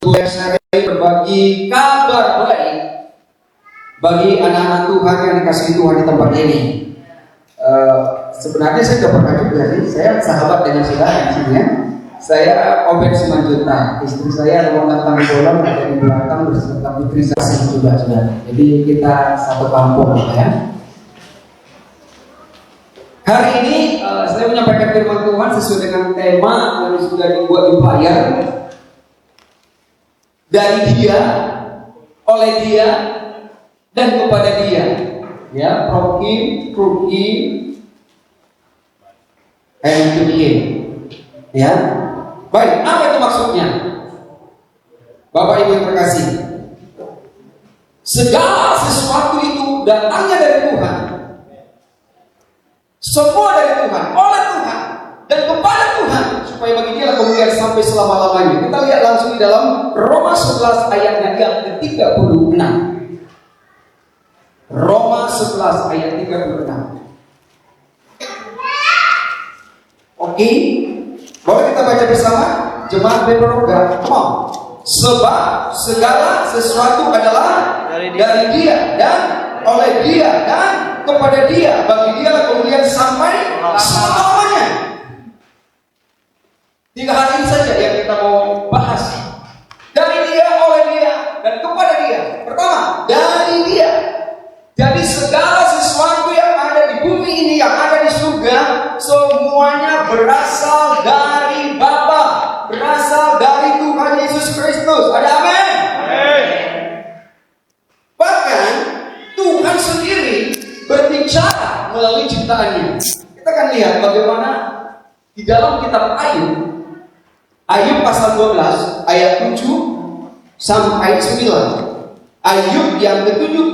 Saya berbagi kabar baik bagi anak-anak Tuhan yang dikasihi Tuhan di tempat ini. Sebenarnya saya sudah pernah juga sih. Saya sahabat dengan saudara di sini ya. Saya Obed Simanjuntak, istri saya Romongan Tanggolan ada di belakang beserta putri saya juga sudah. Jadi kita satu kampung ya. Hari ini saya menyampaikan firman Tuhan sesuai dengan tema yang sudah dibuat di layar. Dari Dia, oleh Dia, dan kepada Dia. Ya, from Him, through Him, and to Him. Ya, baik. Apa itu maksudnya? Bapak Ibu yang terkasih, segala sesuatu itu datangnya dari Tuhan. Semua dari Tuhan, oleh Tuhan, dan kepada Tuhan, supaya bagi Dia kemuliaan sampai selama-lamanya. Kita lihat langsung di dalam Roma 11 ayatnya yang ke-36. Roma 11 ayat 36. Oke, boleh kita baca bersama? Jemaat Beroga, come on. Sebab segala sesuatu adalah dari Dia dan oleh Dia dan kepada Dia, bagi Dia kemuliaan sampai selama-lamanya. 3 hal ini saja yang kita mau bahas. Dari Dia, oleh Dia, dan kepada Dia. Pertama, dari Dia. Jadi segala sesuatu yang ada di bumi ini, yang ada di surga, semuanya berasal dari Bapa, berasal dari Tuhan Yesus Kristus. Ada amin? Bahkan Tuhan sendiri berbicara melalui ciptaannya. Kita akan lihat bagaimana di dalam kitab Ayub pasal 12 ayat 7 sampai 9. Ayub yang ke-7,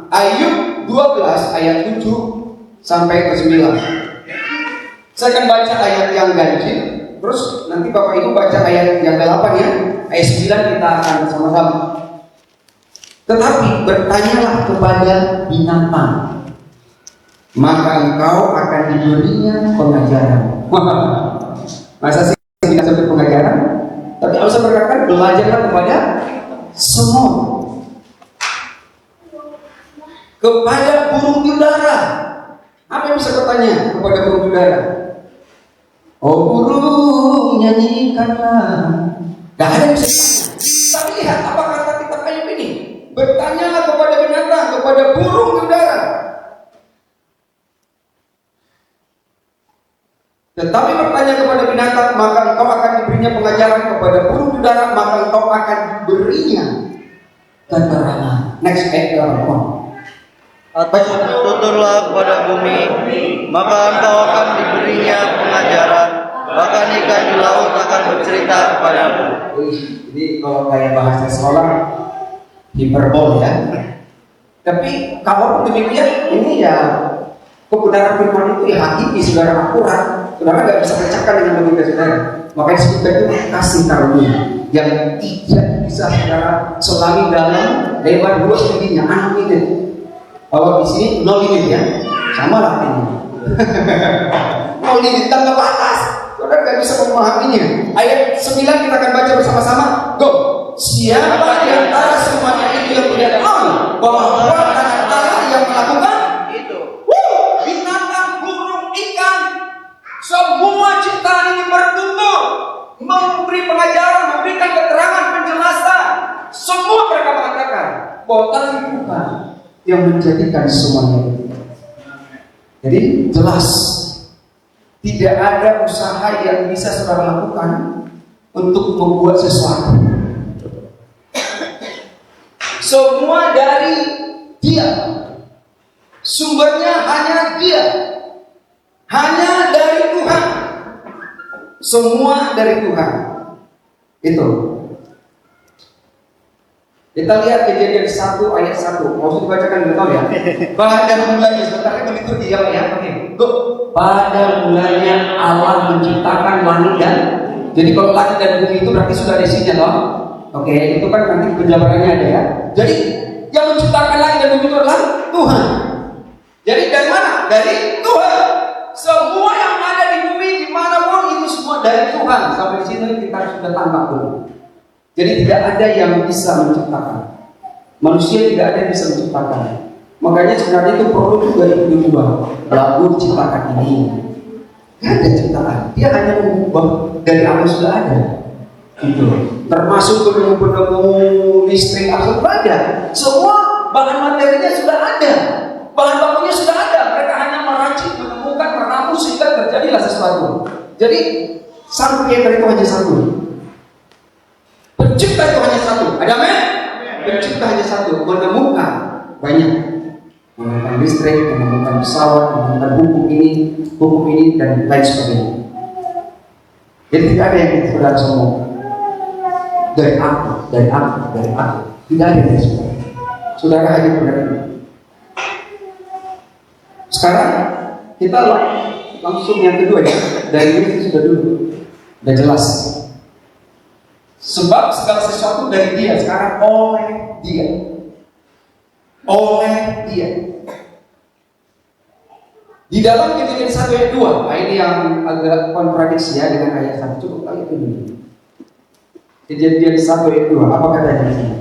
Ayub 12 ayat 7 sampai ke 9. Saya akan baca ayat yang ganjil, terus nanti Bapak Ibu baca ayat yang ke-8 ya. Ayat 9 kita akan bersama-sama. Tetapi bertanyalah kepada binatang, maka engkau akan diberinya pengajaran. Masa sih tidak sampai pengajaran? Tapi Allah berkata, belajarlah kepada semua. Kepada burung di udara. Apa yang bisa bertanya kepada burung di udara? Oh burung, nyanyikanlah. Gak ada yang bisa. Tapi lihat apa kata kitab Ayub ini. Bertanyalah kepada binatang, kepada burung di udara. Tetapi bertanya kepada binatang, maka engkau akan diberinya pengajaran. Kepada burung di udara, maka engkau akan diberinya keterangan. Next ayat. Tuturlah kepada bumi, maka engkau akan diberinya pengajaran. Bahkan ikan di laut akan bercerita kepadamu. Jadi kalau kayak bahasa sekolah hiperbol ya. Tapi kalau demikian, ini ya kebenaran firman itu ya hakiki, saudara, akurat. Saudara nggak bisa pecahkan dengan logika saudara. Makanya disebutkan itu kasih karunia yang tidak bisa saudara selami dalam lebar 2 tingginya, unlimited. Kalau di sini no limit ya, sama lah ini. No limit, tanpa batas. Saudara nggak bisa memahaminya. Ayat 9 kita akan baca bersama-sama. Go. Siapa di antara semuanya itu yang tidak tahu bahwa tangan Allah yang melakukan itu? Binatang, burung, ikan, semua ciptaan ini bertutur, memberi pengajaran, memberikan keterangan, penjelasan. Semua mereka mengatakan bahwa tangan Tuhan yang menjadikan semuanya itu. Jadi jelas tidak ada usaha yang bisa saudara lakukan untuk membuat sesuatu. Semua dari Dia. Sumbernya hanya Dia. Hanya dari Tuhan. Semua dari Tuhan. Itu. Kita lihat Kejadian 1 ayat 1. Mau dibacakan dulu ya. Pada mulanya sebentar begitu dia ya. Oke. Pada mulanya Allah menciptakan langit dan. Jadi kalau langit dan bumi itu berarti sudah ada isinya loh. Oke, itu kan nanti penjabarannya ada ya. Jadi yang menciptakan langit dan bumi itu adalah Tuhan. Jadi dari mana? Dari Tuhan. Semua yang ada di bumi dimanapun itu semua dari Tuhan. Sampai di sini kita sudah tangkap dulu. Jadi tidak ada yang bisa menciptakan. Manusia tidak ada yang bisa menciptakan. Makanya sebenarnya itu perlu juga diubah. Lagu diciptakan ini. Tidak ada ciptaan. Dia hanya mengubah dari apa yang sudah ada. Gitu. Termasuk penemu listrik atau ada. Semua bahan materinya sudah ada. Bahan bakunya sudah ada. Mereka hanya meracik, menemukan, meramu sehingga terjadilah sesuatu. Jadi sang creator itu hanya satu. Pencipta itu hanya satu. Ada amin? Pencipta hanya satu. Menemukan banyak. Menemukan listrik, menemukan pesawat, menemukan hukum ini dan lain sebagainya. Jadi tidak ada yang saudara semua dari aku. Tidak ada yang saudara hanya berada. Sekarang kita langsung yang kedua ya. Dari ini sudah dulu, sudah jelas. Sebab segala sesuatu dari Dia, sekarang oleh Dia. Oleh Dia. Di dalam Kejadian 1 ayat 2, nah ini yang agak kontradiksi ya dengan ayat 1. Cukup ayat ini. Kejadian 1 ayat 2, apa katanya di sini?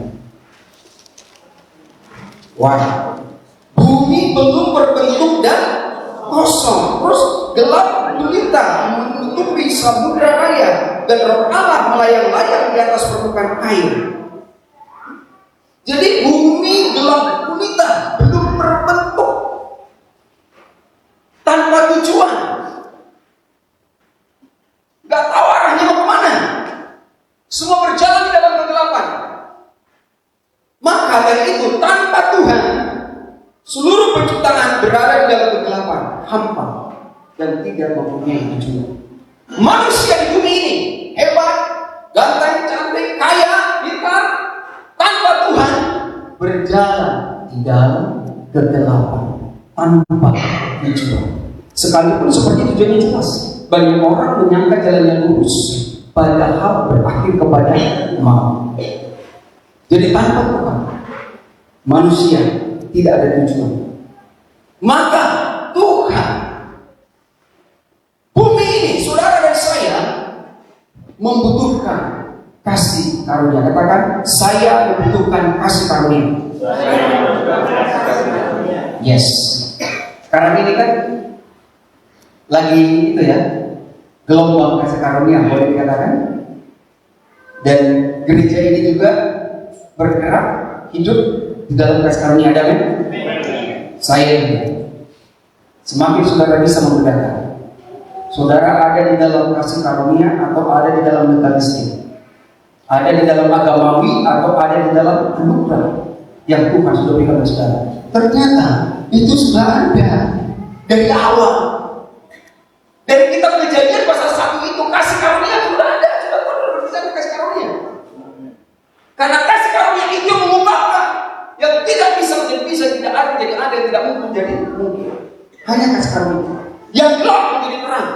Wah, bumi belum berbentuk dan kosong, terus gelap gulita menutupi samudra raya, dan Roh Allah melayang-layang di atas permukaan air. Jadi bumi gelap gulita, belum berbentuk, tanpa tujuan, nggak tahu arahnya mau kemana, semua berjalan di dalam kegelapan. Maka dari itu tanpa Tuhan, seluruh penciptaan berada di dalam kegelapan, hampa, dan tidak mempunyai tujuan. Manusia di bumi ini hebat, ganteng, cantik, kaya, pintar, tanpa Tuhan berjalan di dalam kegelapan, tanpa tujuan. Sekalipun seperti tujuannya jelas, banyak orang menyangka jalannya lurus, padahal berakhir kepada maut. Jadi tanpa Tuhan, manusia tidak ada tujuan. Maka Tuhan, bumi ini, saudara dan saya, membutuhkan kasih karunia. Katakan, saya membutuhkan kasih karunia. Yes. Sekarang ini kan lagi itu ya, gelombang kasih karunia, boleh dikatakan. Dan gereja ini juga bergerak, hidup di dalam kasih karunia. Ada kan? Saya juga. Semakin saudara bisa membedakan, saudara ada di dalam kasih karunia atau ada di dalam legalistik, ada di dalam agamawi atau ada di dalam anugerah yang Tuhan sudah berikan kepada saudara. Ternyata itu sudah ada dari awal. Dari kitab Kejadian pasal 1 itu kasih karunia sudah ada, sudah berbicara kasih karunia. Karena kasih karunia itu mengubahkan yang tidak bisa menjadi bisa, tidak ada menjadi ada, tidak mungkin menjadi mungkin. Hanya kasih karunia. Yang gelap menjadi terang,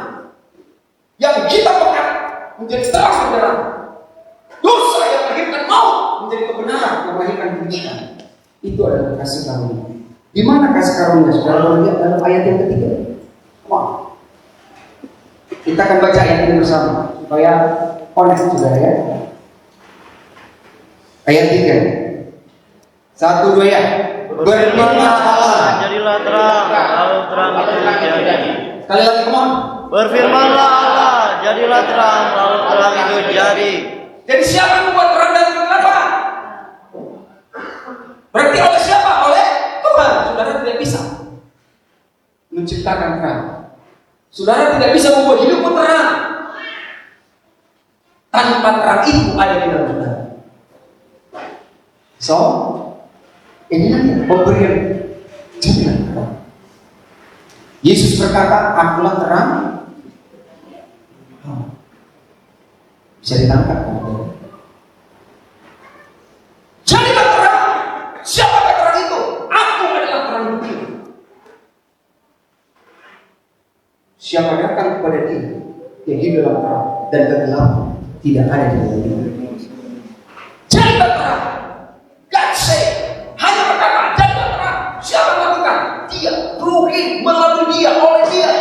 yang hitam pekat menjadi terang benderang. Dosa yang melahirkan maut menjadi kebenaran yang melahirkan kebenaran. Itu adalah kasih karunia. Di mana kasih karunia? Saudara lihat dalam ayat yang ketiga. Wah, kita akan baca ayat ini bersama supaya connect saudara ya. Ayat 3. 1, 2 ya. Berfirmanlah Allah, jadilah terang, lalu terang itu jadi. Sekali lagi, come on. Berfirmanlah Allah, jadilah terang, lalu terang itu jadi. Jadi siapa yang membuat terang dan kegelapan? Berarti oleh siapa? Oleh Tuhan. Saudara tidak bisa menciptakan terang. Saudara tidak bisa membuat hidupmu terang. Tanpa terang itu ada di dalam saudara. So, inilah pemberian jadilah terang. Yesus berkata, akulah terang. Bisa ditangkap. Jadilah terang. Siapa terang itu? Aku adalah terang dunia. Siapa datang kepada dia, dia hidup dalam terang, dan kegelapan tidak ada di dalam dia. Jadilah terang. God say, hanya berkata, jadilah terang. Siapa yang melakukan? Dia, rugi melalui dia, oleh dia.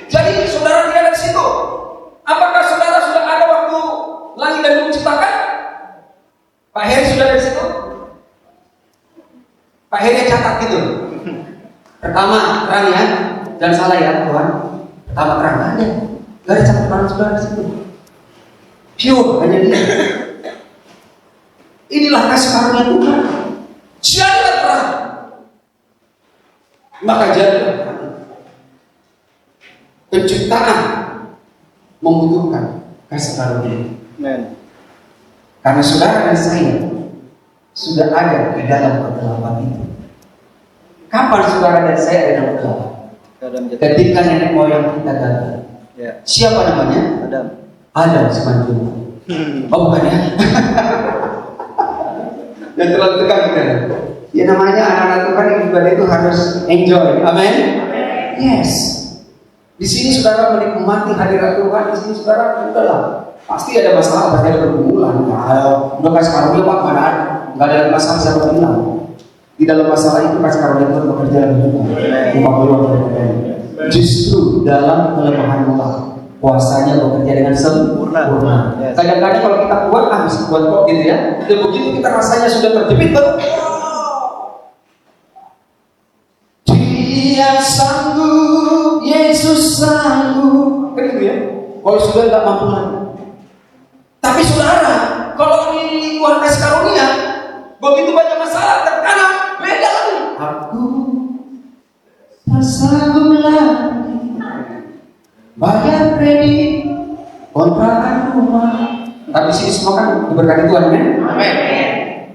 Jadi saudara tidak ada di situ. Apakah saudara sudah ada waktu langit dan bumi diciptakan? Pak Heri catat gitu. Pertama terang ya, jangan salah ya Tuhan. Pertama terang ada, gak ada catatan saudara di situ. Pure hanya dia. Inilah kasih karunia Tuhan. Jadilah terang, maka jadilah terang. Penciptaan membutuhkan kasih karunia. Amen. Karena saudara dan saya sudah ada di dalam kegelapan itu. Kapan saudara dan saya ada dalam kegelapan? Ketika nenek moyang kita gagal. Ya. Siapa namanya? Adam. Adam semanjung. Oh bukan ya? Dan terlalu tegang kita. Ya namanya anak-anak Tuhan yang ibadah itu harus enjoy. Amin. Yes. Di sini saudara menikmati hadirat Tuhan. Di sini saudara udahlah. Pasti ada masalah, pasti ada pergumulan. Udah kasih karunia Pak, mana ada? Nggak ada masalah siapa bilang. Di dalam masalah itu kasih karunia Tuhan bekerja lebih banyak. Justru dalam kelemahan Allah, kuasanya bekerja dengan sempurna. Yes. Kadang-kadang kalau kita kuat, bisa kuat kok gitu ya. Dan begitu kita rasanya sudah terjepit, baru Dia sanggup, Yesus sanggup. Kan gitu ya. Kalau sudah nggak mampu lagi. Tapi saudara, kalau ini Tuhan kasih karunia, begitu banyak masalah terkadang beda lagi. Aku tak sanggup lagi bayar kredit kontrakan rumah. Tapi sini semua kan diberkati Tuhan kan? Amin.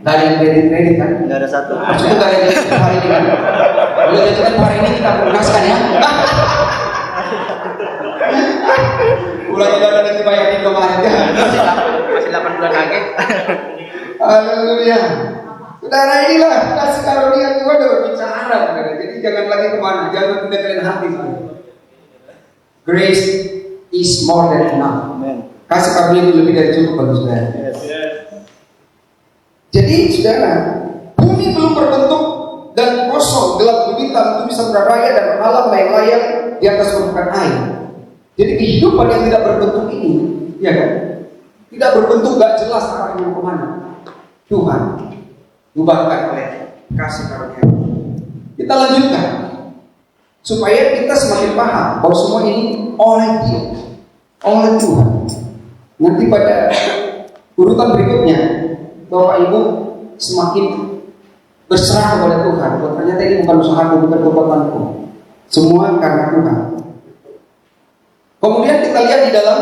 Gak ada yang kredit kan? Gak ada satu. Maksudnya gak ada yang kredit hari ini kan? Kalau jajan hari ini kita lunaskan ya. Ulang ibadah nanti bayar di kemarin ya. Masih 8 bulan lagi. Haleluya. Saudara, inilah kasih karunia Tuhan berbicara, saudara. Jadi jangan lagi kemana, jangan tidak kalian hati. Grace is more than enough. Amen. Kasih karunia itu lebih dari cukup bagi saudara. Yes. Jadi saudara, bumi belum berbentuk dan kosong, gelap gulita itu bisa berraya dan alam layang-layang di atas permukaan air. Jadi kehidupan yang tidak berbentuk ini, ya kan? Tidak berbentuk, gak jelas arahnya kemana. Tuhan ubahkan oleh kasih karunia. Kita lanjutkan supaya kita semakin paham bahwa semua ini oleh Dia, oleh Tuhan. Nanti pada urutan berikutnya, Bapak Ibu semakin berserah kepada Tuhan. Ternyata ini bukan usahaku, bukan kekuatanku, semua karena Tuhan. Kemudian kita lihat di dalam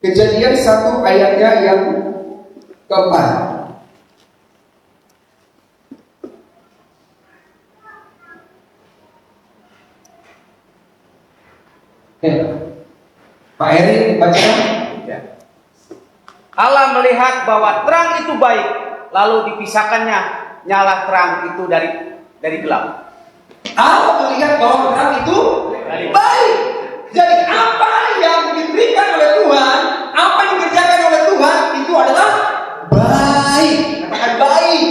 Kejadian 1 ayatnya yang keempat. Oke, Pak Heri baca. Ya. Allah melihat bahwa terang itu baik, lalu dipisahkannya nyala terang itu dari gelap. Allah melihat bahwa terang itu baik. Jadi apa yang diberikan oleh Tuhan, apa yang dikerjakan oleh Tuhan itu adalah baik. Katakan baik.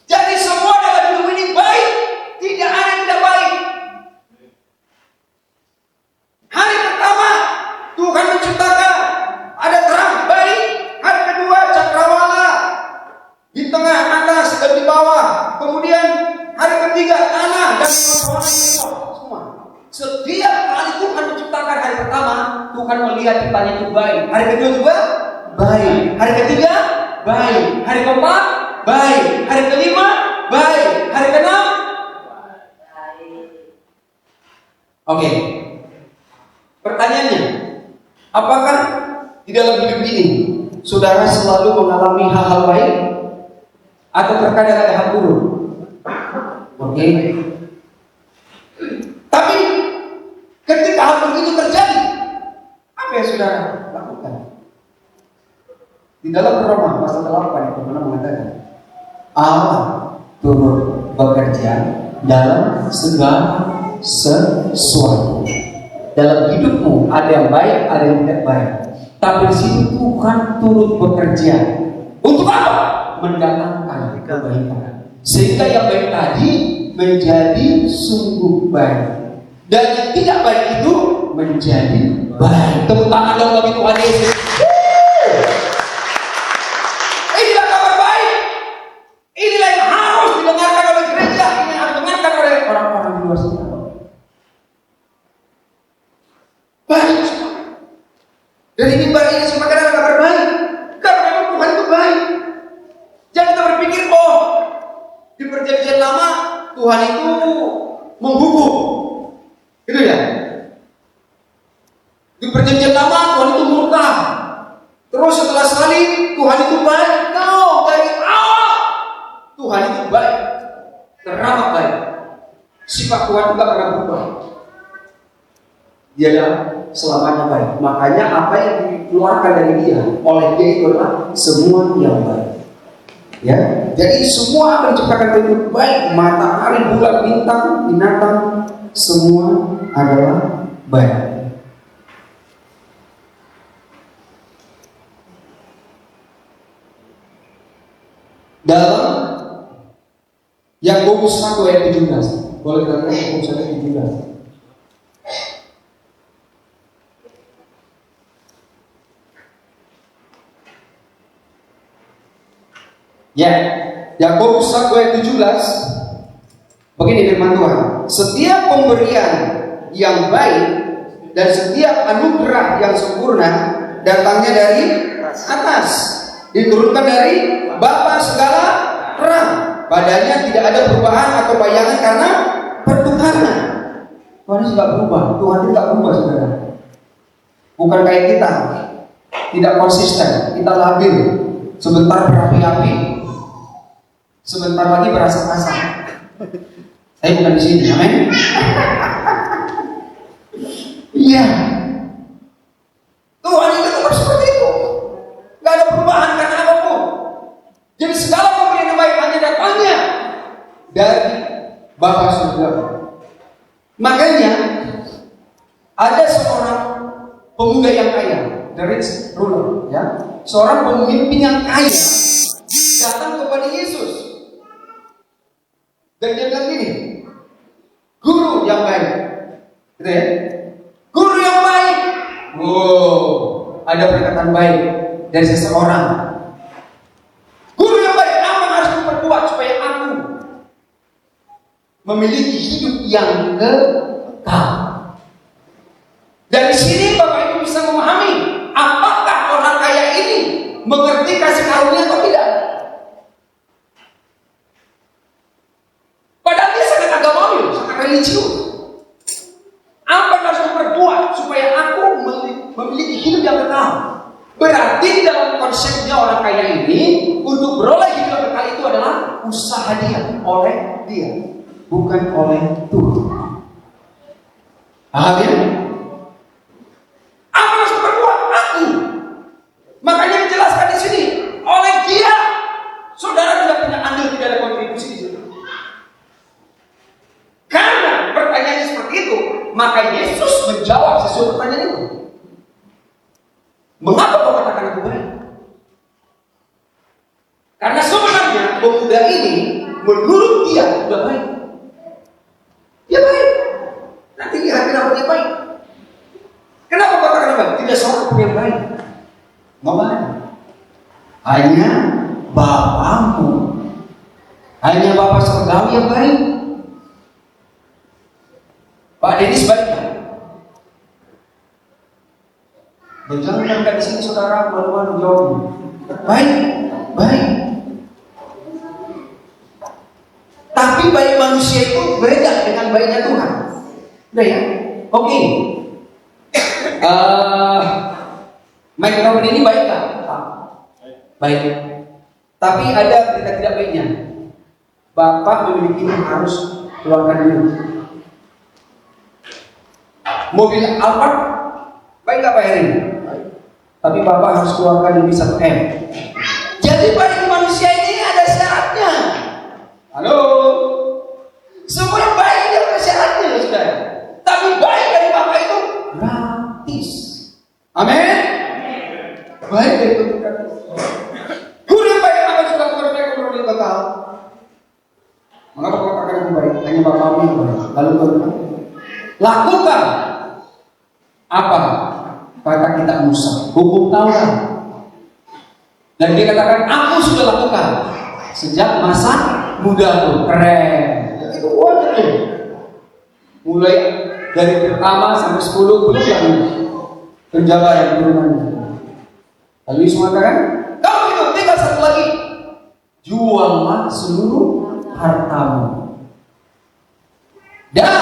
Jadi semua dalam hidup ini baik, tidak ada yang tidak baik. Hari pertama Tuhan menciptakan ada terang baik. Hari kedua cakrawala di tengah, atas dan di bawah. Kemudian hari ketiga tanah dan warna semua. Setiap kali Tuhan menciptakan hari pertama, Tuhan melihat ciptanya itu baik. Hari kedua juga baik. Hari ketiga baik. Hari keempat baik. Hari kelima baik. Hari keenam baik. Oke. Pertanyaannya, apakah di dalam hidup ini saudara selalu mengalami hal-hal baik atau terkadang ada hal buruk? Oke. Tapi ketika hal begitu terjadi, apa yang saudara lakukan? Di dalam Roma pasal 8 itu pernah mengatakan Allah turut bekerja dalam segala sesuatu. Dalam hidupmu ada yang baik, ada yang tidak baik. Tapi di sini Tuhan turut bekerja. Untuk apa? Mendatangkan kebaikan. Sehingga yang baik tadi menjadi sungguh baik. Dan yang tidak baik itu menjadi baik. Tepuk tangan dong bagi Tuhan Yesus. Inilah kabar baik. Inilah yang sifat Tuhan juga pernah berubah. Dia adalah selamanya baik. Makanya apa yang dikeluarkan dari dia, oleh dia itu adalah semua yang baik. Ya, jadi semua apa yang diciptakan Tuhan baik. Matahari, bulan, bintang, binatang, semua adalah baik. Dalam Yakobus 1 ayat 17, boleh kita lihat Yakobus 1 ayat 17. Ya, Yakobus 1 ayat 17. Begini firman Tuhan, setiap pemberian yang baik dan setiap anugerah yang sempurna datangnya dari atas, diturunkan dari Bapa segala terang. Padanya tidak ada perubahan atau bayangan karena pertukaran. Tuhan tidak berubah, Tuhan tidak berubah, saudara. Bukan kayak kita, tidak konsisten, kita labil. Sebentar berapi-api, sebentar lagi berasa-asa. Saya bukan di sini, amin. Iya. Tuhan itu tetap seperti itu. Gak ada perubahan karena apapun. Jadi segala pemberian yang baik hanya datangnya dari Bapa surga. Makanya ada seorang pemuda yang kaya, the rich ruler, ya, seorang pemimpin yang kaya datang kepada Yesus dan dia bilang gini, guru yang baik, gitu ya, guru yang baik. Wow, ada perkataan baik dari seseorang. Guru yang baik, apa yang harus diperbuat supaya aku memiliki hidup yang kekal? Dari sini Bapak Ibu bisa memahami apakah orang kaya ini mengerti kasih karunia atau tidak. Padahal dia sangat agamawi, sangat religius. Apa yang harus diperbuat supaya aku memiliki hidup yang kekal? Berarti di dalam konsepnya orang kaya ini, untuk beroleh hidup yang kekal itu adalah usaha dia, oleh dia, bukan oleh Tuhan. Paham ya? Apa harus diperbuat? Aku. Makanya dijelaskan di sini, oleh dia, saudara tidak punya andil, tidak ada kontribusi di situ. Karena pertanyaannya seperti itu, maka Yesus menjawab sesuai pertanyaan itu. Mengapa kau katakan aku baik? Karena sebenarnya pemuda ini menurut dia sudah baik. Dia baik. Nanti lihat kenapa dia baik. Kenapa kau katakan baik? Tidak seorang pun yang baik. Ngomong. Hanya Bapamu. Hanya Bapa surgawi yang baik. Pak Denis baik kan? Jangan di sini saudara malu-malu jawab. Baik, baik. Tapi baik manusia itu beda dengan baiknya Tuhan. Udah ya? Oke. Microphone ini baik kan? Baik. Tapi ada berita tidak baiknya. Bapak memiliki harus keluarkan dulu. Mobil Alphard baik nggak Pak Heri? Tapi Bapak harus keluarkan lebih 1 M. Jadi baik manusia ini ada syaratnya. Halo, semua yang baik itu ada syaratnya, saudara. Tapi baik dari Bapak itu gratis. Amin. Baik dari Tuhan gratis. Guru yang baik akan suka mereka memperoleh kekal. Mengapa kau katakan aku baik? Hanya Bapak yang baik. Lalu Tuhan lakukan apa kata kitab Musa, hukum Taurat. Dan dia katakan, aku sudah lakukan sejak masa mudaku. Keren. Itu wonderful. Mulai dari pertama sampai 10 belum lagi penjagaan turunannya. Lalu Yesus mengatakan, kalau itu tinggal satu lagi, juallah seluruh hartamu dan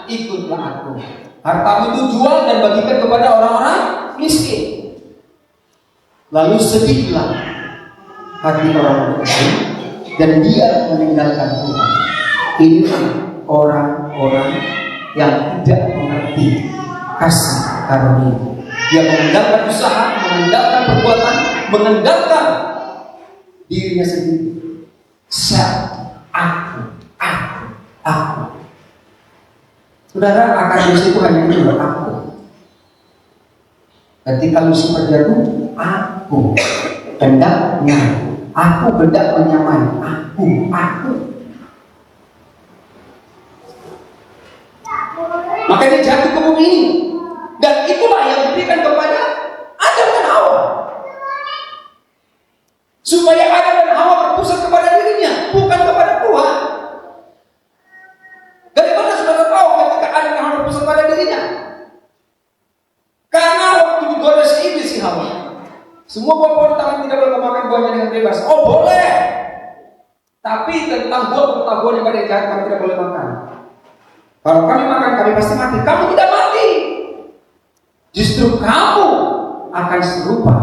ikutlah aku. Hartamu itu jual dan bagikan kepada orang-orang miskin. Lalu sedihlah hati orang miskin dan dia meninggalkan Tuhan. Ini orang orang yang tidak mengerti kasih karunia. Dia mengandalkan usaha, mengandalkan perbuatan, mengandalkan dirinya sendiri. Aku. Saudara, akar dosa itu hanya dua, aku. Ketika Lucifer jatuh, aku hendaknya, aku hendak menyamai, aku. Maka dia jatuh ke bumi ini, dan itulah yang diberikan kepada Adam dan Hawa, supaya Adam dan Hawa berpusat kepada dirinya, bukan kepada Tuhan. Dari mana saudara tahu ketika Adam dan Hawa berpusat pada dirinya? Karena waktu digoda si iblis si Hawa, semua buah pohon tangan tidak boleh memakan buahnya dengan bebas. Oh boleh, tapi tentang buah pengetahuan yang pada jahat kami tidak boleh makan. Kalau kami makan kami pasti mati. Kamu tidak mati. Justru kamu akan serupa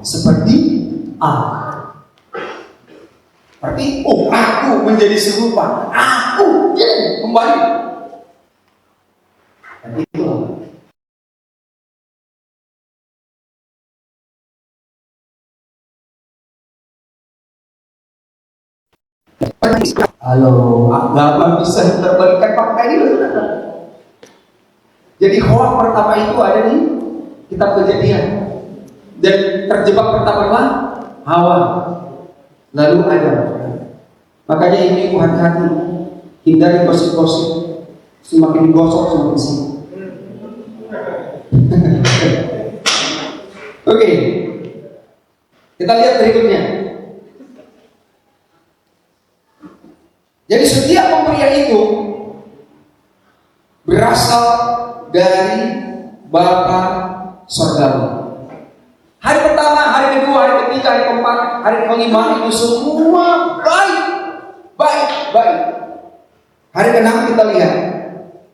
seperti Allah. Berarti aku menjadi serupa. Aku kembali. Dan itulah. Halo, agama bisa terbalikan fakta ini loh, saudara. Jadi hoak pertama itu ada di kitab Kejadian, dan terjebak pertama Hawa, lalu Adam. Makanya ibu hati-hati, hindari gosip-gosip, semakin digosok semakin sih. Oke, kita lihat berikutnya. Jadi setiap pemberian itu berasal dari Bapa Sorgawi. Hari pertama, hari kedua, hari ketiga, hari keempat, hari kelima itu semua baik. Hari keenam kita lihat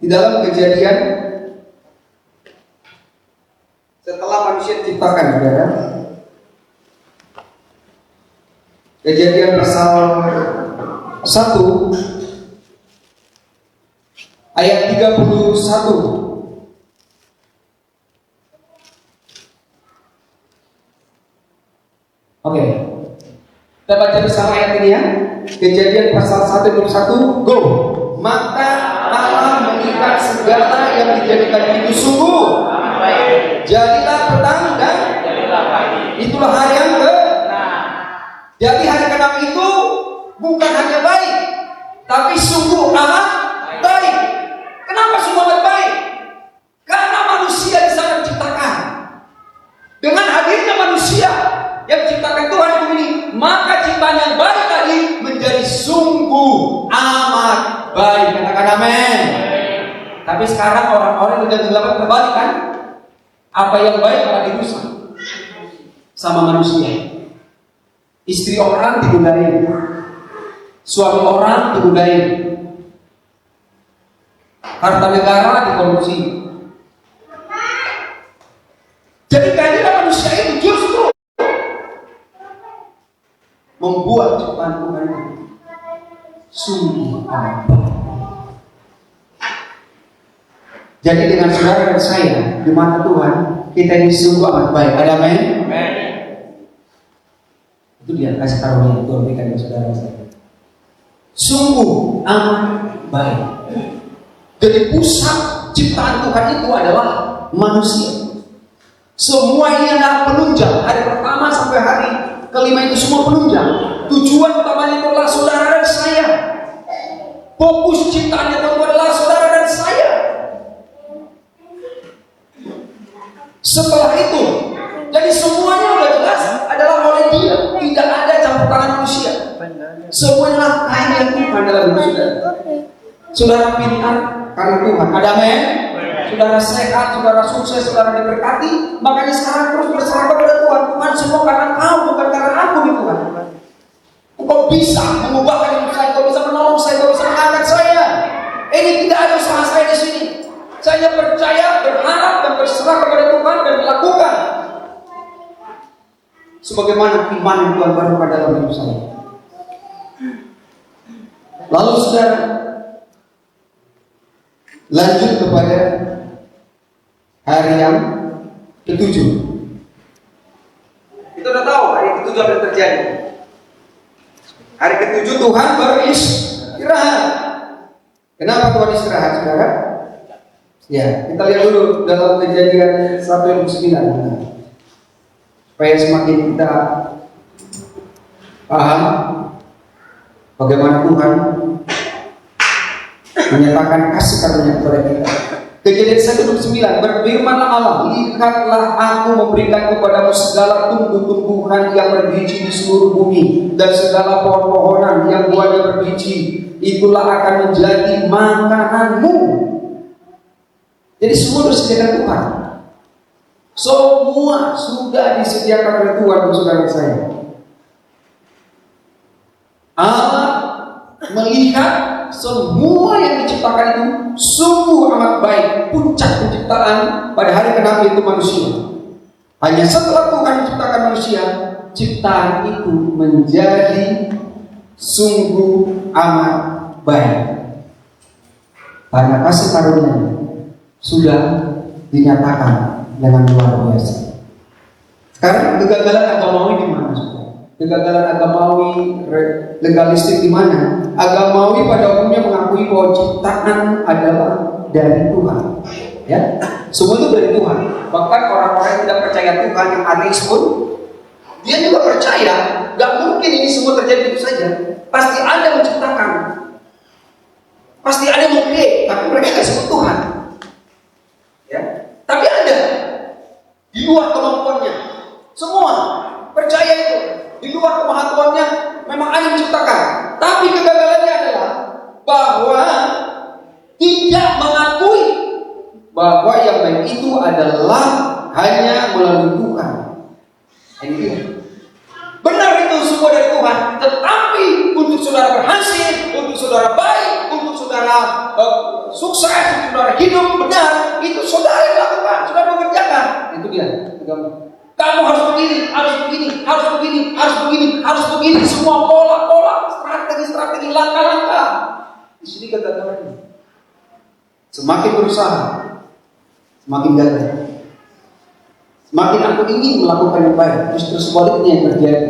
di dalam Kejadian, setelah manusia diciptakan, saudara. Kejadian pasal 1 ayat 31. Oke. Kita baca bersama ayat ini ya. Kejadian pasal 1 ayat 1. Go. Maka Allah mengikat segala yang dijadikan itu sungguh. Jadilah petang dan jadilah pagi. Itulah hari yang Jadi hari ke-6 itu bukan hanya baik, tapi sungguh amat baik. Kenapa sungguh amat baik? Karena manusia di sana diciptakan. Dengan hadirnya manusia yang diciptakan Tuhan di bumi ini, maka ciptaan yang baik tadi menjadi sungguh amat baik. Katakan amin. Tapi sekarang orang-orang yang dilakukan terbalik kan? Apa yang baik malah dirusak sama manusia. Istri orang digodain, suami orang digodain, harta negara dikorupsi. Jadi kehadiran manusia itu justru membuat ciptaan Tuhan sungguh amat baik. Jadi dengan saudara dan saya di mata Tuhan, kita ini sungguh amat baik. Ada amin? Itu dia kasih karunia Tuhan berikan kepada saudara saya. Sungguh amat baik. Jadi pusat ciptaan Tuhan itu adalah manusia. Semua ini adalah penunjang. Hari pertama sampai hari kelima itu semua penunjang. Tujuan utamanya itu adalah saudara dan saya. Fokus ciptaan itu adalah saudara dan saya. Setelah itu, jadi semuanya sudah jelas adalah oleh Dia, tidak ada campur tangan manusia. Semuanya karya Tuhan dalam hidup saudara. Saudara pintar karya Tuhan, ada amin. Saudara sehat, saudara sukses, saudara diberkati. Makanya sekarang terus berserah kepada Tuhan. Tuhan semua karena Kau, bukan karena aku di Tuhan. Kau bisa mengubahkan hidup saya, Kau bisa menolong saya, Kau bisa mengangkat saya. Ini tidak ada usaha saya di sini. Saya percaya, berharap dan berserah kepada Tuhan dan melakukan sebagaimana iman yang Tuhan berikan pada dalam hidup saya. Lalu saudara, Lanjut kepada hari yang ketujuh. Kita udah tahu hari ketujuh apa yang terjadi. Hari ketujuh Tuhan beristirahat. Kenapa Tuhan istirahat, saudara? Ya, kita lihat dulu dalam Kejadian 1:9 supaya semakin kita paham bagaimana Tuhan menyatakan kasih karunia kepada kita. Kejadian 1:9, berfirmanlah Allah, lihatlah aku memberikan kepadamu segala tumbuh-tumbuhan yang berbiji di seluruh bumi dan segala pohon-pohonan yang buahnya berbiji, itulah akan menjadi makananmu. Jadi semua disediakan Tuhan. Semua sudah disediakan oleh Tuhan, saudara saya. Allah melihat semua yang diciptakan itu sungguh amat baik. Puncak penciptaan pada hari ke-6 itu manusia. Hanya setelah Tuhan menciptakan manusia, ciptaan itu menjadi sungguh amat baik. Karena kasih karunia sudah dinyatakan dengan luar biasa. Sekarang kegagalan agamawi di mana? Kegagalan agamawi legalistik di mana? Agamawi pada umumnya mengakui bahwa ciptaan adalah dari Tuhan. Ya, semua itu dari Tuhan. Bahkan orang-orang yang tidak percaya Tuhan, yang ateis pun, dia juga percaya, gak mungkin ini semua terjadi begitu saja. Pasti ada yang menciptakan, pasti ada yang mengkreat, tapi mereka gak sebut Tuhan. Ya, tapi ada di luar kemampuannya. Semua percaya itu. Di luar kemahatuannya memang ada yang menciptakan. Tapi kegagalannya adalah bahwa tidak mengakui bahwa yang baik itu adalah hanya melalui Tuhan. Ini dia. Benar itu semua dari Tuhan. Tetapi untuk saudara berhasil, untuk saudara baik, untuk saudara sukses, untuk saudara hidup benar, itu saudara yang lakukan, saudara mengerjakan. Itu dia. Kamu harus begini, harus begini, harus begini, harus begini, harus begini. Semua pola-pola, strategi, langkah-langkah. Di sini kegagalannya. Semakin berusaha, semakin gagal. Semakin aku ingin melakukan yang baik, justru sebaliknya yang terjadi,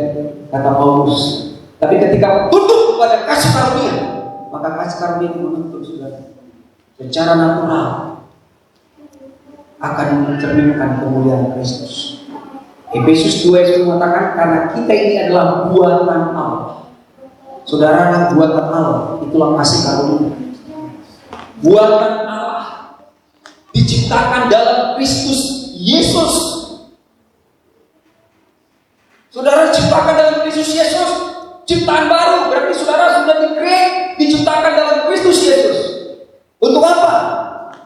kata Paulus. Tapi ketika tunduk kepada kasih karunia, maka kasih karunia itu menuntut saudara secara natural akan mencerminkan kemuliaan Kristus. Efesus 2 itu mengatakan karena kita ini adalah buatan Allah. Saudara, buatan Allah, itulah kasih karunia. Buatan Allah diciptakan dalam Kristus Yesus. Saudara diciptakan dalam Kristus Yesus, ciptaan baru, berarti saudara sudah diciptakan dalam Kristus Yesus. Untuk apa?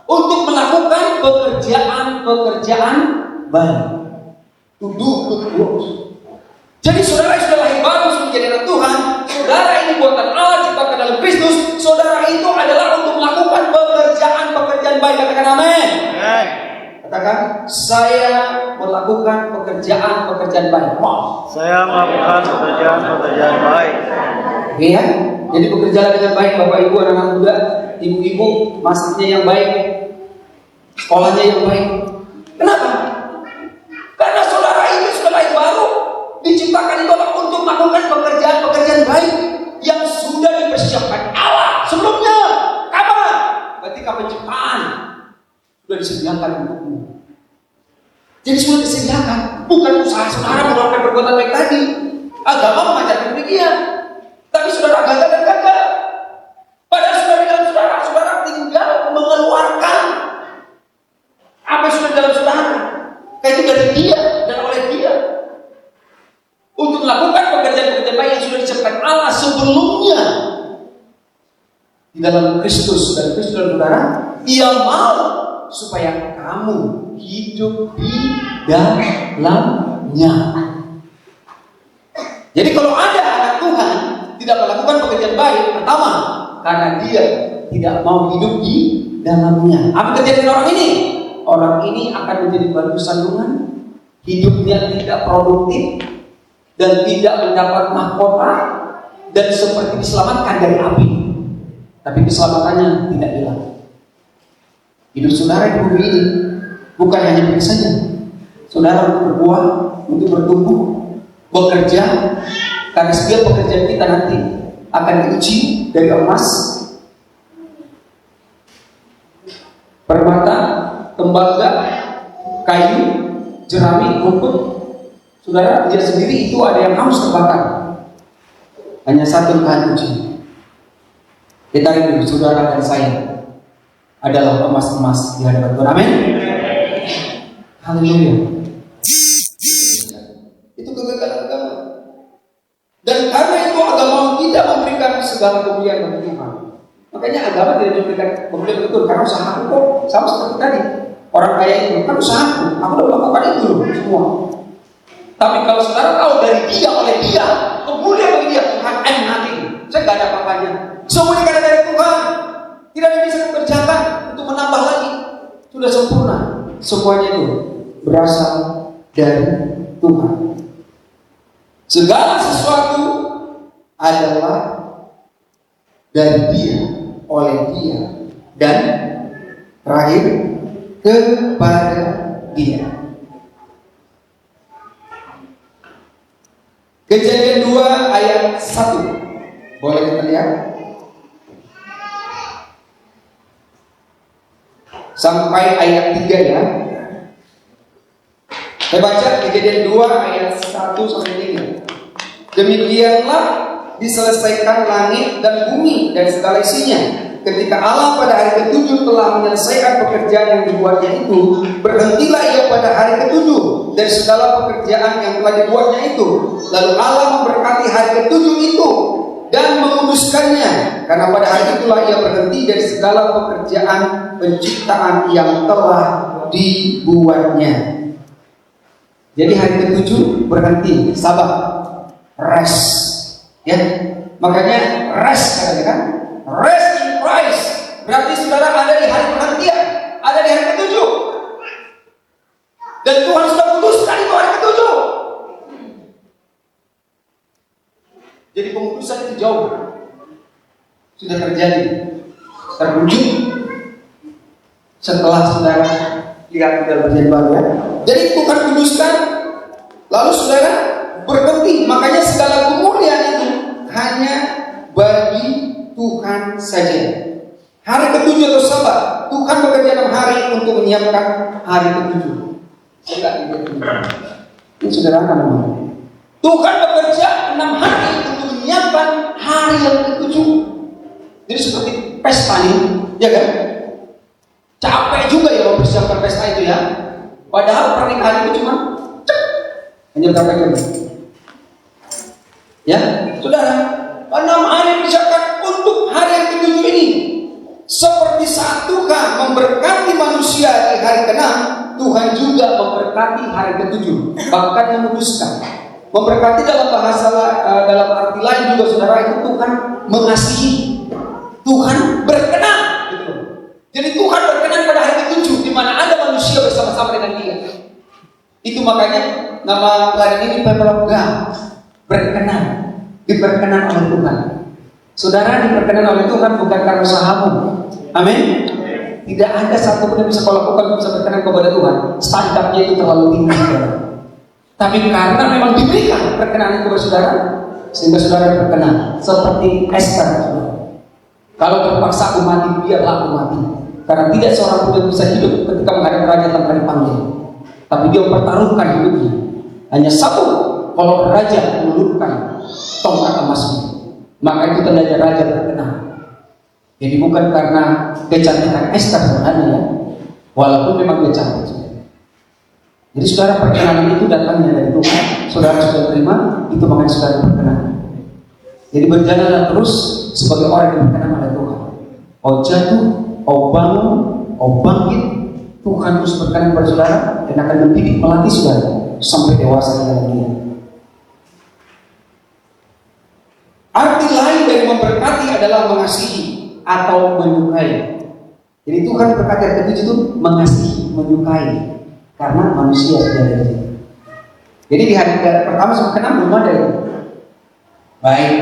Untuk melakukan pekerjaan baik. To do good works. Jadi saudara sudah lahir baru, sudah menjadi anak Tuhan. Saudara ini buatan Allah, ciptakan dalam Kristus. Saudara itu adalah untuk melakukan pekerjaan baik. Katakan amin. Katakan, saya melakukan pekerjaan baik. Wow. Saya melakukan pekerjaan baik. Iya, jadi bekerja dengan baik, Bapak Ibu, anak-anak muda, ibu-ibu, masjidnya yang baik, sekolahnya yang baik. Kenapa? Karena saudara ini sudah lahir baru, diciptakan itu untuk melakukan pekerjaan baik yang sudah dipersiapkan Allah sebelumnya. Kapan? Ketika penciptaan sudah disediakan untukmu. Jadi sudah disediakan, bukan usaha saudara melakukan perbuatan baik tadi. Agama mengajarkan demikian, tapi saudara gagal dan gagal. Padahal sudah di dalam saudara tinggal mengeluarkan apa yang sudah di dalam saudara. Itu dari dia dan oleh dia untuk melakukan pekerjaan baik yang sudah diciptakan Allah sebelumnya di dalam Kristus dan Kristus dan saudara. Ia mau supaya kamu hidup di dalamnya. Jadi kalau ada anak Tuhan tidak melakukan pekerjaan baik, pertama karena dia tidak mau hidup di dalamnya. Apa terjadi dengan orang ini? Orang ini akan menjadi batu sandungan, hidupnya tidak produktif dan tidak mendapat mahkota dan seperti diselamatkan dari api, tapi keselamatannya tidak hilang. Hidup saudara di bumi ini bukan hanya begitu saja. Saudara untuk berbuah, untuk bertumbuh, bekerja, karena setiap pekerjaan kita nanti akan diuji dari emas, permata, tembaga, kayu, jerami, rumput. Saudara, dia sendiri itu ada yang harus terbakar. Hanya satu Tuhan uji. Kita rindu saudara dan saya adalah emas-emas di hadapan Tuhan. Amin. Haleluya. Itu kegagalan agama. Dan karena itu agama tidak memberikan segala kemuliaan bagi Tuhan. Makanya agama tidak memberikan kemuliaan bagi Tuhan karena usahaku kok sama seperti tadi. Orang kaya itu kan usahaku, aku udah melakukan itu loh semua. Tapi kalau saudara tahu dari dia oleh dia, kemuliaan bagi dia, Tuhan mati. Saya nggak ada apa-apanya. Semuanya karena dari Tuhan. Tidak ada yang bisa dikerjakan untuk menambah lagi. Sudah sempurna. Semuanya itu berasal dari Tuhan. Segala sesuatu adalah dari dia, oleh dia, dan terakhir kepada dia. Kejadian 2 ayat 1. Boleh kita lihat? Sampai ayat 3 ya. Saya baca Kejadian 2 ayat 1 sampai 3. Demikianlah diselesaikan langit dan bumi dan segala isinya. Ketika Allah pada hari ke-7 telah menyelesaikan pekerjaan yang dibuatnya itu, berhentilah ia pada hari ke-7 dari segala pekerjaan yang telah dibuatnya itu. Lalu Allah memberkati hari ke-7 itu dan menguduskannya, karena pada hari itulah ia berhenti dari segala pekerjaan penciptaan yang telah dibuatnya. Jadi hari ke-7 berhenti, sabat, rest, ya. Makanya rest katanya kan, rest in Christ. Berarti saudara ada di hari perhentian, ada di hari ke-7. Dan Tuhan sudah putuskan itu hari ke-7. Jadi pemutusan itu jauh sudah terjadi, terwujud setelah saudara lihat di dalam perjanjian baru ya. Jadi Tuhan kuduskan, lalu saudara berhenti. Makanya segala kemuliaan itu hanya bagi Tuhan saja. Hari ke-7 atau sabat, Tuhan bekerja 6 hari untuk menyiapkan hari ke-7. Ini saudara akan ngomong. Tuhan bekerja 6 hari untuk menyiapkan hari yang ke-7. Jadi seperti pesta nih, ya kan? Capek juga ya mempersiapkan pesta itu ya. Padahal pernikahan itu cuma hanya berapa jam? Ya, saudara, 6 hari dipersiapkan untuk hari yang ke-7 ini. Seperti saat Tuhan memberkati manusia di hari ke-6, Tuhan juga memberkati hari ke-7, bahkan memutuskan. Memberkati dalam bahasa dalam arti lain juga saudara itu Tuhan mengasihi, Tuhan berkenan gitu. Jadi Tuhan berkenan pada hari ke-7 di mana ada manusia bersama-sama dengan Dia. Itu makanya nama pelayan ini People of God, berkenan, diperkenan oleh Tuhan. Saudara diperkenan oleh Tuhan bukan karena usahamu. Amin. Tidak ada satu pun yang bisa kau lakukan bisa berkenan kepada Tuhan. Standarnya itu terlalu tinggi. Tapi karena memang diberikan perkenan itu kepada saudara, sehingga saudara berkenan. Seperti Esther. Kalau terpaksa aku mati, biarlah aku mati. Karena tidak seorang pun yang bisa hidup ketika menghadap raja tanpa dipanggil. Tapi dia mempertaruhkan hidupnya. Hanya satu, kalau raja mengulurkan tongkat emasnya, maka itu tandanya raja terkenal. Jadi bukan karena kecantikan Esther sebenarnya ya, walaupun memang dia cantik. Jadi saudara perkenanan itu datangnya dari Tuhan. Saudara sudah terima, itu makanya saudara berkenan. Jadi berjalanlah terus sebagai orang yang berkenan oleh Tuhan. Kau jatuh, kau bangun, kau bangkit, Tuhan terus berkenan kepada saudara dan akan mendidik melatih saudara sampai dewasa dalam Dia. Arti lain dari memberkati adalah mengasihi atau menyukai. Jadi Tuhan berkati yang ke-7 itu mengasihi, menyukai, karena manusia sudah ada. Jadi di hari pertama sampai ke-6 belum ada itu. Baik.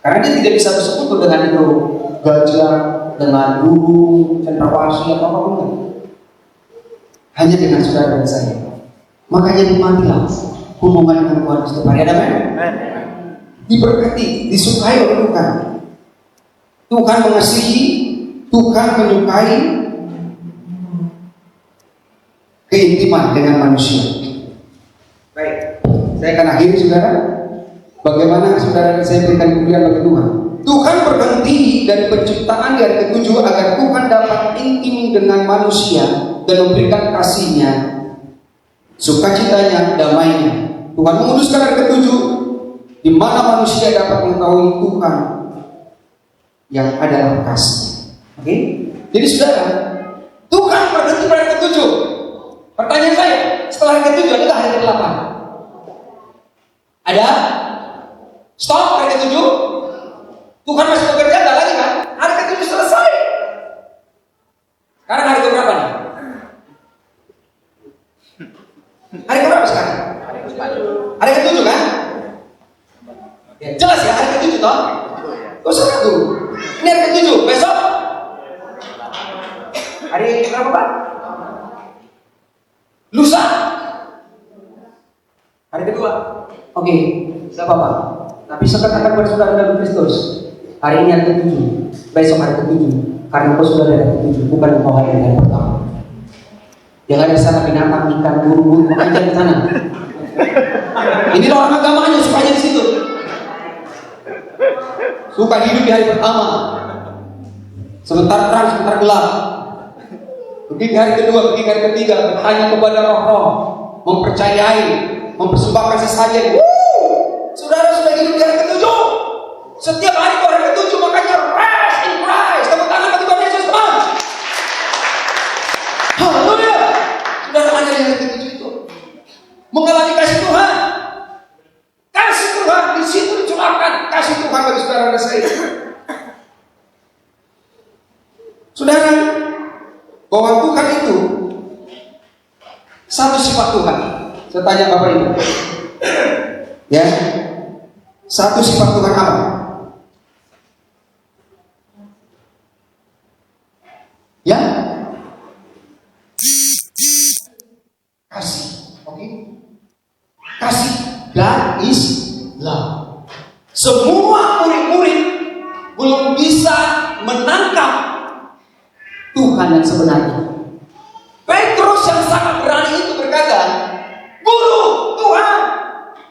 Karena dia tidak bisa bersekutu dengan itu gajah, dengan guru, cendrawasih atau apapun kan. Hanya dengan saudara dan saya. Makanya dimatilah hubungan dengan Tuhan setiap hari. Ada men? Diberkati, disukai oleh Tuhan. Tuhan mengasihi, Tuhan menyukai keintiman dengan manusia. Baik, saya akan akhiri saudara. Bagaimana saudara dan saya berikan kemuliaan bagi Tuhan. Tuhan berhenti dari penciptaan di hari ke-7 agar Tuhan dapat intim dengan manusia dan memberikan kasihnya, sukacitanya, damainya. Tuhan menguduskan hari ke-7 di mana manusia dapat mengetahui Tuhan yang adalah kasih. Oke? Jadi saudara, Tuhan berhenti pada hari ke-7. Pertanyaan saya, setelah hari ke-7 ada hari ke-8? Ada? Stop hari ke-7? Tuhan masih bekerja, enggak lagi kan? Hari ke-7 selesai. Sekarang hari ke-berapa nih? Hari ke-berapa sekarang? Hari ke-7 kan? Ya, jelas ya, hari ke-7 toh? Gak usah ragu. Ini hari ke-7, besok? Hari ke-berapa Pak? Lusa? Hari kedua? Oke, tidak apa-apa. Tapi saya katakan kepada saudara dalam Kristus, hari ini hari ke-7, besok hari ke-7, karena kau sudah ada hari ke-7, bukan kau hari yang pertama. Jangan ada sana binatang, ikan, burung, makanya di sana. Ini orang agamanya sukanya di situ. Suka hidup di hari pertama, sebentar terang, sebentar gelap. Pergi ke hari kedua, pergi ke hari ketiga, bertanya kepada roh-roh, mempercayai, mempersembahkan sesajen. Saudara sudah hidup di hari ke-7. Setiap hari itu hari ke-7, makanya rest in Christ. Tepuk tangan bagi Tuhan Yesus, teman. Haleluya. Saudara ada di hari ke-7 itu mengalami kasih Tuhan. Kasih Tuhan di situ dicurahkan kasih Tuhan bagi saudara dan saya. Saudara, bahwa Tuhan itu satu sifat Tuhan. Saya tanya Bapak Ibu, ya, satu sifat Tuhan apa? Ya, kasih. Oke, kasih. God is love. Semua murid-murid belum bisa menangkap Tuhan yang sebenarnya. Petrus yang sangat berani itu berkata, Guru, Tuhan,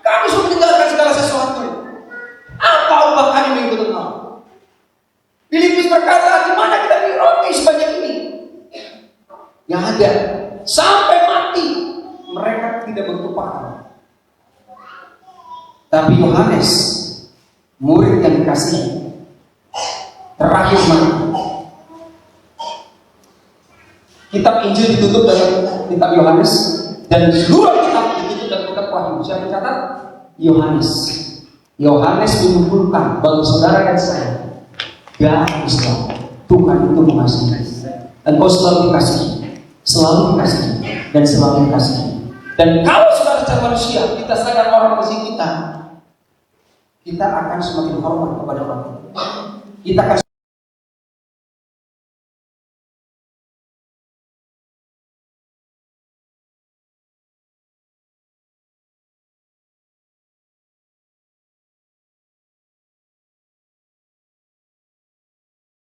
kami sudah meninggalkan segala sesuatu. Apa upah kami mengikut Engkau? Filipus berkata, di mana kita beli roti sebanyak ini? Yang ada, sampai mati mereka tidak bertumpah. Tapi Yohanes, murid yang dikasihi, terakhir mati. Kitab Injil ditutup dalam kitab Yohanes dan seluruh kitab ditutup dalam kitab Wahyu. Siapa yang catat? Yohanes. Yohanes menyimpulkan bagi saudara dan saya, God is love. Tuhan itu mengasihi. Engkau selalu dikasihi, selalu dikasihi, dan selalu dikasihi. Dan kalau saudara secara manusia kita sadar orang mengasihi kita akan semakin hormat kepada orang. Kita akan